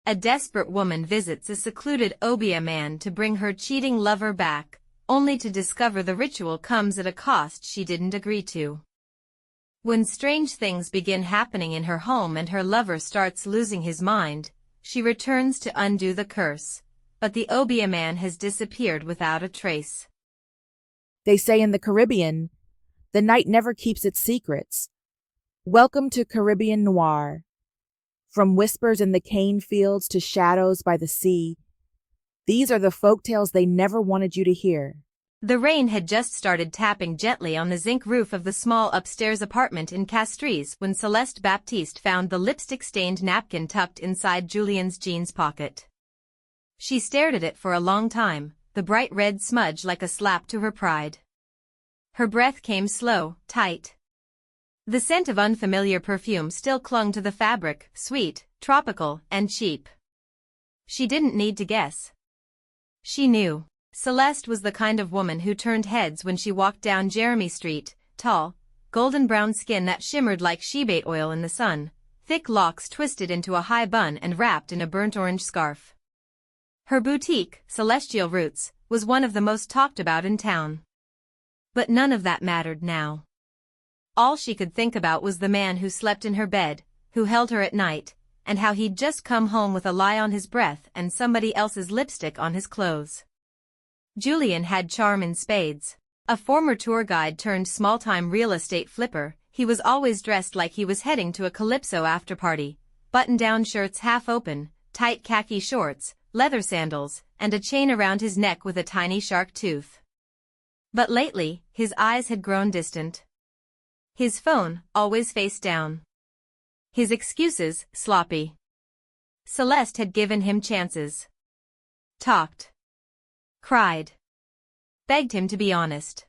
A desperate woman visits a secluded Obeah man to bring her cheating lover back, only to discover the ritual comes at a cost she didn't agree to. When strange things begin happening in her home and her lover starts losing his mind, she returns to undo the curse, but the Obeah man has disappeared without a trace. They say in the Caribbean, the night never keeps its secrets. Welcome to Caribbean Noir. From whispers in the cane fields to shadows by the sea, these are the folktales they never wanted you to hear. The rain had just started tapping gently on the zinc roof of the small upstairs apartment in Castries when Celeste Baptiste found the lipstick-stained napkin tucked inside Julian's jeans pocket. She stared at it for a long time, the bright red smudge like a slap to her pride. Her breath came slow, tight. The scent of unfamiliar perfume still clung to the fabric, sweet, tropical, and cheap. She didn't need to guess. She knew. Celeste was the kind of woman who turned heads when she walked down Jeremy Street, tall, golden brown skin that shimmered like shebate oil in the sun, thick locks twisted into a high bun and wrapped in a burnt orange scarf. Her boutique, Celestial Roots, was one of the most talked about in town. But none of that mattered now. All she could think about was the man who slept in her bed, who held her at night, and how he'd just come home with a lie on his breath and somebody else's lipstick on his clothes. Julian had charm in spades. A former tour guide turned small-time real estate flipper, he was always dressed like he was heading to a calypso after-party, button-down shirts half open, tight khaki shorts, leather sandals, and a chain around his neck with a tiny shark tooth. But lately, his eyes had grown distant. His phone, always face down. His excuses, sloppy. Celeste had given him chances. Talked. Cried. Begged him to be honest.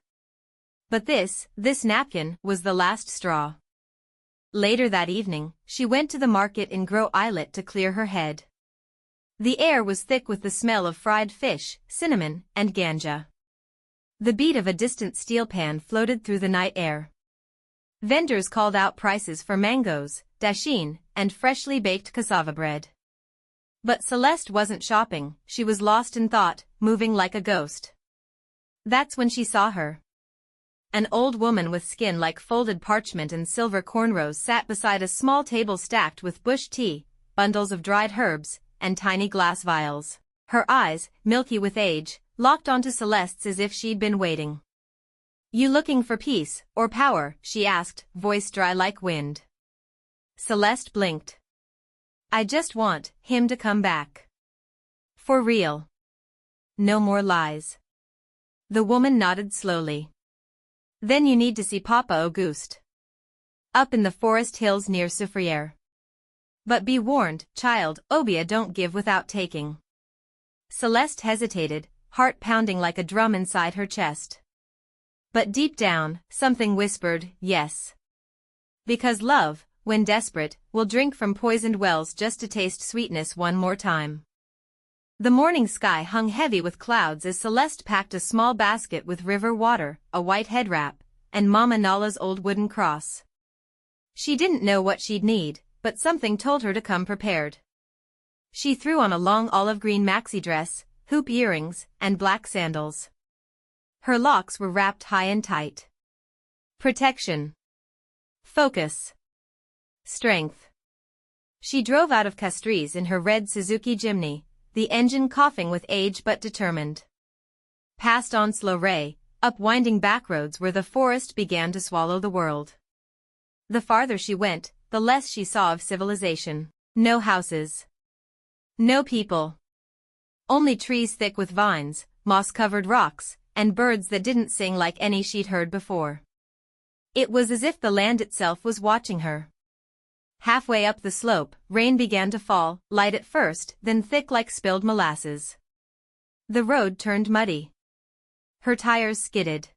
But this napkin, was the last straw. Later that evening, she went to the market in Gros Islet to clear her head. The air was thick with the smell of fried fish, cinnamon, and ganja. The beat of a distant steel pan floated through the night air. Vendors called out prices for mangoes, dasheen, and freshly baked cassava bread. But Celeste wasn't shopping, she was lost in thought, moving like a ghost. That's when she saw her. An old woman with skin like folded parchment and silver cornrows sat beside a small table stacked with bush tea, bundles of dried herbs, and tiny glass vials. Her eyes, milky with age, locked onto Celeste's as if she'd been waiting. "You looking for peace, or power?" she asked, voice dry like wind. Celeste blinked. "I just want him to come back. For real. No more lies." The woman nodded slowly. "Then you need to see Papa Auguste. Up in the forest hills near Soufriere. But be warned, child, Obeah don't give without taking." Celeste hesitated, heart pounding like a drum inside her chest. But deep down, something whispered, yes. Because love, when desperate, will drink from poisoned wells just to taste sweetness one more time. The morning sky hung heavy with clouds as Celeste packed a small basket with river water, a white head wrap, and Mama Nala's old wooden cross. She didn't know what she'd need, but something told her to come prepared. She threw on a long olive-green maxi dress, hoop earrings, and black sandals. Her locks were wrapped high and tight. Protection. Focus. Strength. She drove out of Castries in her red Suzuki Jimny, the engine coughing with age but determined. Past Onslow-Ray, up winding backroads where the forest began to swallow the world. The farther she went, the less she saw of civilization. No houses. No people. Only trees thick with vines, moss-covered rocks, and birds that didn't sing like any she'd heard before. It was as if the land itself was watching her. Halfway up the slope, rain began to fall, light at first, then thick like spilled molasses. The road turned muddy. Her tires skidded.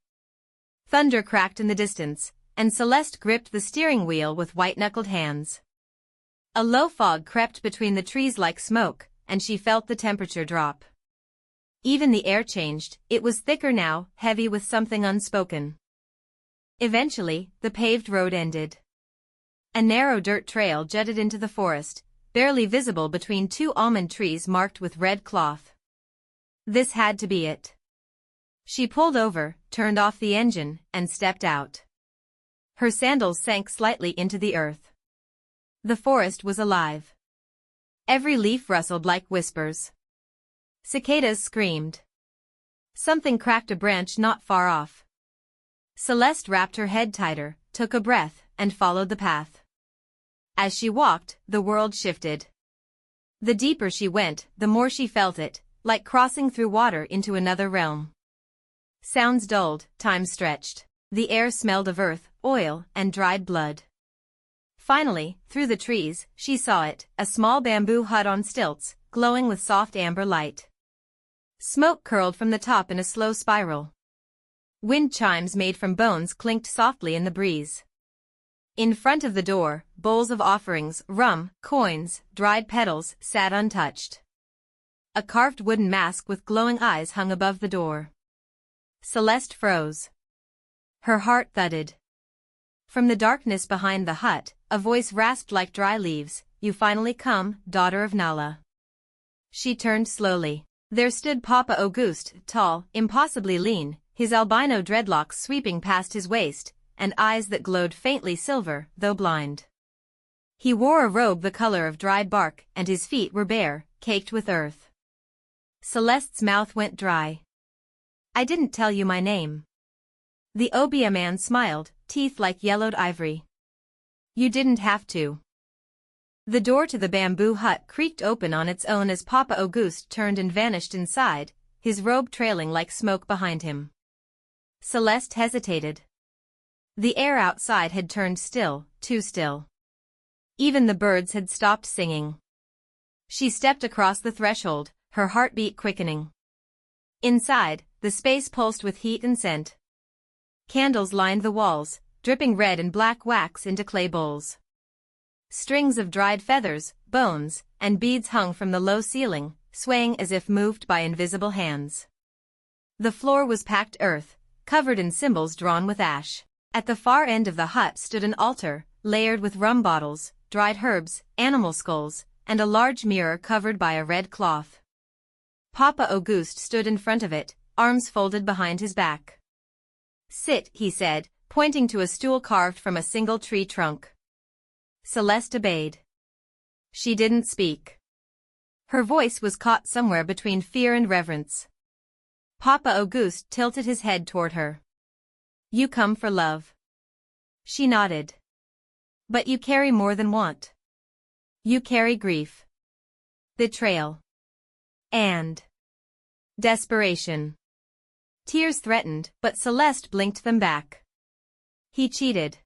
Thunder cracked in the distance, and Celeste gripped the steering wheel with white-knuckled hands. A low fog crept between the trees like smoke, and she felt the temperature drop. Even the air changed, it was thicker now, heavy with something unspoken. Eventually, the paved road ended. A narrow dirt trail jutted into the forest, barely visible between two almond trees marked with red cloth. This had to be it. She pulled over, turned off the engine, and stepped out. Her sandals sank slightly into the earth. The forest was alive. Every leaf rustled like whispers. Cicadas screamed. Something cracked a branch not far off. Celeste wrapped her head tighter, took a breath, and followed the path. As she walked, the world shifted. The deeper she went, the more she felt it, like crossing through water into another realm. Sounds dulled, time stretched. The air smelled of earth, oil, and dried blood. Finally, through the trees, she saw it, a small bamboo hut on stilts, glowing with soft amber light. Smoke curled from the top in a slow spiral. Wind chimes made from bones clinked softly in the breeze. In front of the door, bowls of offerings, rum, coins, dried petals, sat untouched. A carved wooden mask with glowing eyes hung above the door. Celeste froze. Her heart thudded. From the darkness behind the hut, a voice rasped like dry leaves, "You finally come, daughter of Nala." She turned slowly. There stood Papa Auguste, tall, impossibly lean, his albino dreadlocks sweeping past his waist, and eyes that glowed faintly silver, though blind. He wore a robe the color of dried bark, and his feet were bare, caked with earth. Celeste's mouth went dry. "I didn't tell you my name." The Obeah man smiled, teeth like yellowed ivory. "You didn't have to." The door to the bamboo hut creaked open on its own as Papa Auguste turned and vanished inside, his robe trailing like smoke behind him. Celeste hesitated. The air outside had turned still, too still. Even the birds had stopped singing. She stepped across the threshold, her heartbeat quickening. Inside, the space pulsed with heat and scent. Candles lined the walls, dripping red and black wax into clay bowls. Strings of dried feathers, bones, and beads hung from the low ceiling, swaying as if moved by invisible hands. The floor was packed earth, covered in symbols drawn with ash. At the far end of the hut stood an altar, layered with rum bottles, dried herbs, animal skulls, and a large mirror covered by a red cloth. Papa Auguste stood in front of it, arms folded behind his back. "Sit," he said, pointing to a stool carved from a single tree trunk. Celeste obeyed. She didn't speak. Her voice was caught somewhere between fear and reverence. Papa Auguste tilted his head toward her. "You come for love." She nodded. "But you carry more than want. You carry grief, betrayal, and desperation." Tears threatened, but Celeste blinked them back. "He cheated.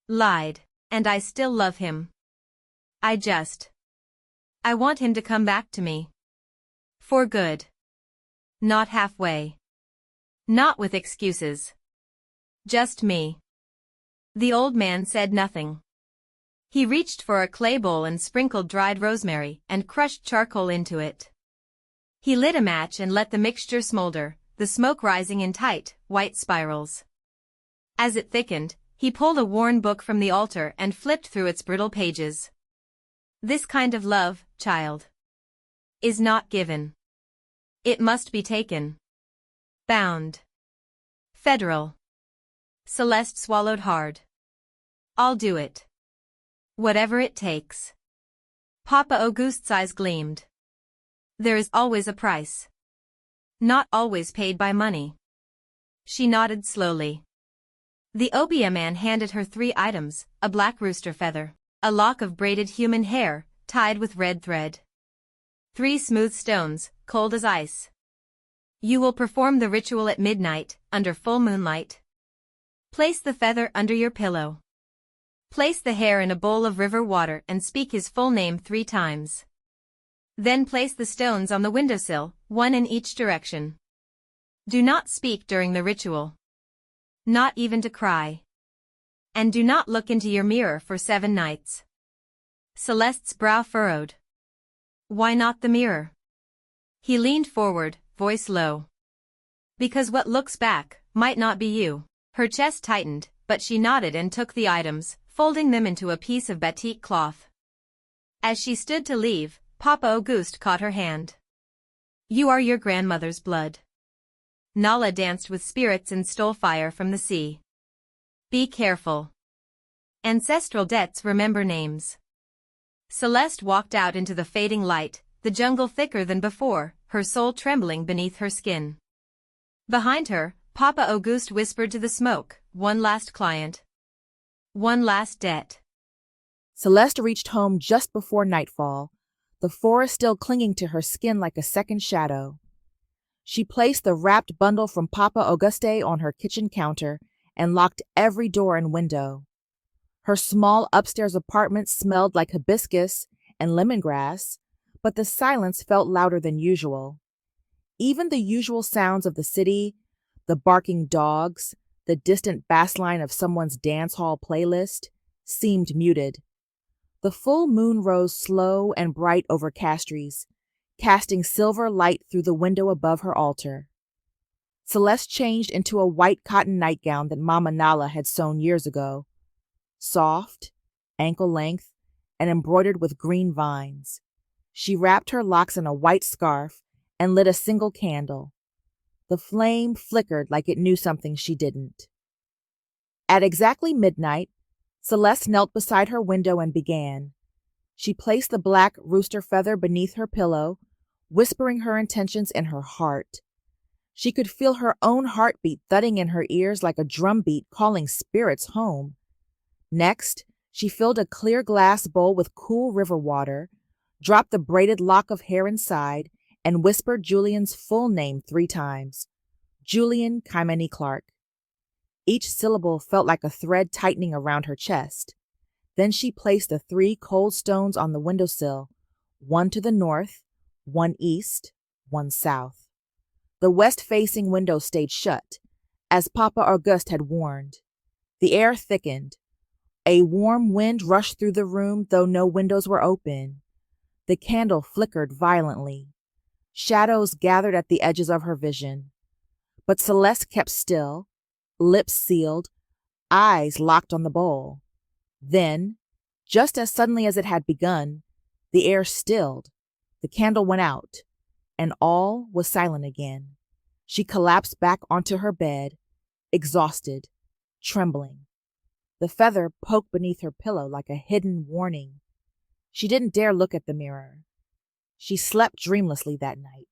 Lied. And I still love him. I want him to come back to me. For good. Not halfway. Not with excuses. Just me." The old man said nothing. He reached for a clay bowl and sprinkled dried rosemary and crushed charcoal into it. He lit a match and let the mixture smolder, the smoke rising in tight, white spirals. As it thickened, he pulled a worn book from the altar and flipped through its brittle pages. "This kind of love, child, is not given. It must be taken. Bound. Federal." Celeste swallowed hard. "I'll do it. Whatever it takes." Papa Auguste's eyes gleamed. "There is always a price. Not always paid by money." She nodded slowly. The Obeah man handed her 3 items, a black rooster feather, a lock of braided human hair, tied with red thread. 3 smooth stones, cold as ice. "You will perform the ritual at midnight, under full moonlight. Place the feather under your pillow. Place the hair in a bowl of river water and speak his full name 3 times. Then place the stones on the windowsill, 1 in each direction. Do not speak during the ritual. Not even to cry. And do not look into your mirror for 7 nights." Celeste's brow furrowed. "Why not the mirror?" He leaned forward, voice low. "Because what looks back might not be you." Her chest tightened, but she nodded and took the items, folding them into a piece of batik cloth. As she stood to leave, Papa Auguste caught her hand. You are your grandmother's blood. Nala danced with spirits and stole fire from the sea. Be careful. Ancestral debts remember names. Celeste walked out into the fading light, the jungle thicker than before, her soul trembling beneath her skin. Behind her, Papa Auguste whispered to the smoke, one last client. One last debt. Celeste reached home just before nightfall, the forest still clinging to her skin like a second shadow. She placed the wrapped bundle from Papa Auguste on her kitchen counter and locked every door and window. Her small upstairs apartment smelled like hibiscus and lemongrass, but the silence felt louder than usual. Even the usual sounds of the city, the barking dogs, the distant bass line of someone's dance hall playlist, seemed muted. The full moon rose slow and bright over Castries, casting silver light through the window above her altar. Celeste changed into a white cotton nightgown that Mama Nala had sewn years ago. Soft, ankle-length, and embroidered with green vines. She wrapped her locks in a white scarf and lit a single candle. The flame flickered like it knew something she didn't. At exactly midnight, Celeste knelt beside her window and began. She placed the black rooster feather beneath her pillow, whispering her intentions in her heart. She could feel her own heartbeat thudding in her ears like a drumbeat calling spirits home. Next, she filled a clear glass bowl with cool river water, dropped the braided lock of hair inside, and whispered Julian's full name 3 times. Julian Kymani Clark. Each syllable felt like a thread tightening around her chest. Then she placed the 3 cold stones on the windowsill, one to the north, one east, one south. The west-facing window stayed shut, as Papa Auguste had warned. The air thickened. A warm wind rushed through the room, though no windows were open. The candle flickered violently. Shadows gathered at the edges of her vision. But Celeste kept still, lips sealed, eyes locked on the bowl. Then, just as suddenly as it had begun, the air stilled, the candle went out, and all was silent again. She collapsed back onto her bed, exhausted, trembling. The feather poked beneath her pillow like a hidden warning. She didn't dare look at the mirror. She slept dreamlessly that night.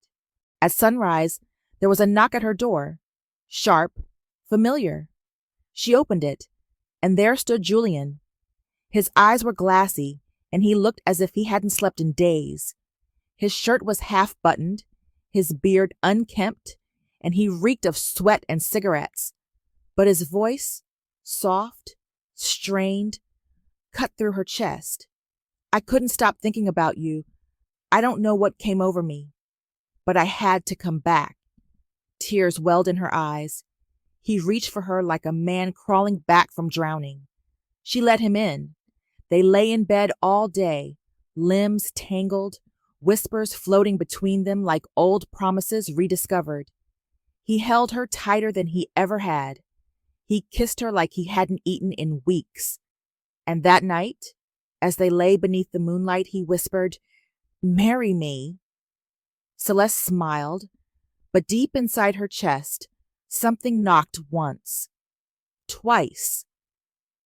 At sunrise, there was a knock at her door. Sharp, familiar. She opened it, and there stood Julian. His eyes were glassy, and he looked as if he hadn't slept in days. His shirt was half-buttoned, his beard unkempt, and he reeked of sweat and cigarettes. But his voice, soft, strained, cut through her chest. I couldn't stop thinking about you. I don't know what came over me, but I had to come back. Tears welled in her eyes. He reached for her like a man crawling back from drowning. She let him in. They lay in bed all day, limbs tangled, whispers floating between them like old promises rediscovered. He held her tighter than he ever had. He kissed her like he hadn't eaten in weeks. And that night, as they lay beneath the moonlight, he whispered, "Marry me." Celeste smiled, but deep inside her chest, something knocked once, twice,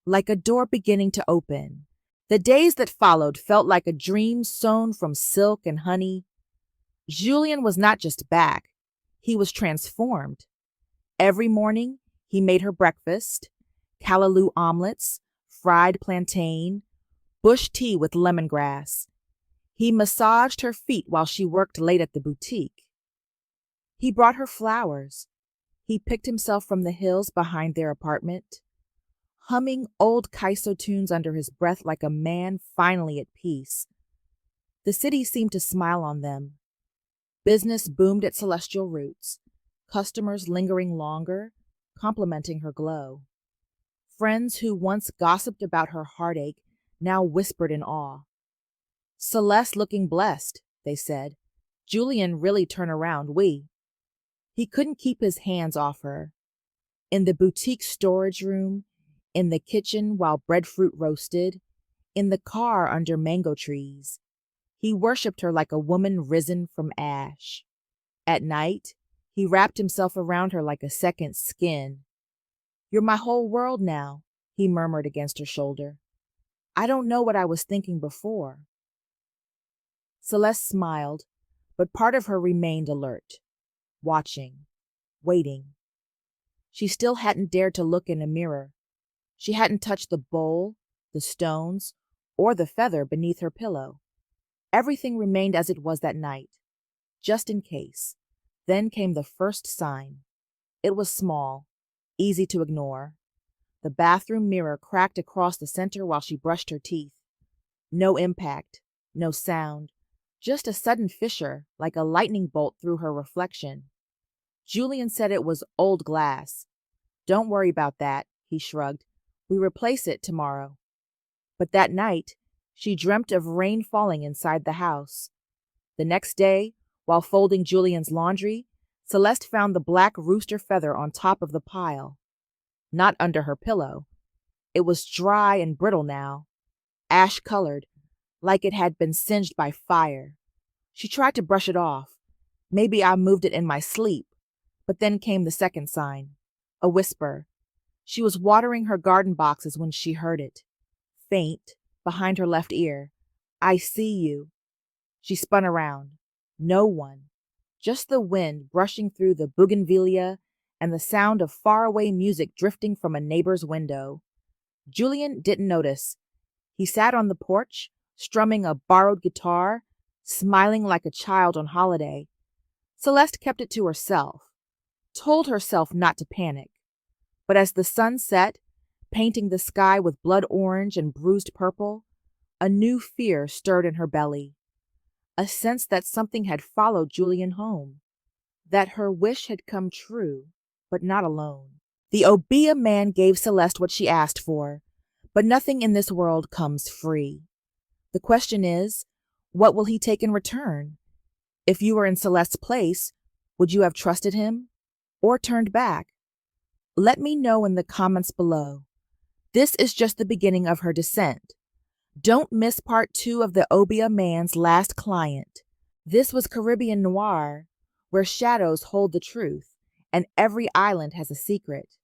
like a door beginning to open. The days that followed felt like a dream sewn from silk and honey. Julien was not just back, he was transformed. Every morning, he made her breakfast, callaloo omelets, fried plantain, bush tea with lemongrass. He massaged her feet while she worked late at the boutique. He brought her flowers. He picked himself from the hills behind their apartment, humming old Kaiso tunes under his breath like a man finally at peace. The city seemed to smile on them. Business boomed at Celestial Roots, customers lingering longer, complimenting her glow. Friends who once gossiped about her heartache now whispered in awe. Celeste looking blessed, they said. Julien really turned around, oui. He couldn't keep his hands off her. In the boutique storage room, in the kitchen while breadfruit roasted, in the car under mango trees. He worshipped her like a woman risen from ash. At night, he wrapped himself around her like a second skin. "You're my whole world now," he murmured against her shoulder. "I don't know what I was thinking before." Celeste smiled, but part of her remained alert, watching, waiting. She still hadn't dared to look in a mirror. She hadn't touched the bowl, the stones, or the feather beneath her pillow. Everything remained as it was that night, just in case. Then came the first sign. It was small, easy to ignore. The bathroom mirror cracked across the center while she brushed her teeth. No impact, no sound, just a sudden fissure like a lightning bolt through her reflection. Julian said it was old glass. "Don't worry about that," he shrugged. "We replace it tomorrow." But that night, she dreamt of rain falling inside the house. The next day, while folding Julian's laundry, Celeste found the black rooster feather on top of the pile. Not under her pillow. It was dry and brittle now, ash-colored, like it had been singed by fire. She tried to brush it off. Maybe I moved it in my sleep. But then came the second sign, a whisper. She was watering her garden boxes when she heard it. Faint, behind her left ear. "I see you." She spun around. No one. Just the wind brushing through the bougainvillea and the sound of faraway music drifting from a neighbor's window. Julian didn't notice. He sat on the porch, strumming a borrowed guitar, smiling like a child on holiday. Celeste kept it to herself, told herself not to panic. But as the sun set, painting the sky with blood orange and bruised purple, a new fear stirred in her belly. A sense that something had followed Julian home, that her wish had come true, but not alone. The Obeah man gave Celeste what she asked for, but nothing in this world comes free. The question is, what will he take in return? If you were in Celeste's place, would you have trusted him or turned back? Let me know in the comments below. This is just the beginning of her descent. Don't miss part 2 of the Obeah man's last client. This was Caribbean Noir, where shadows hold the truth, and every island has a secret.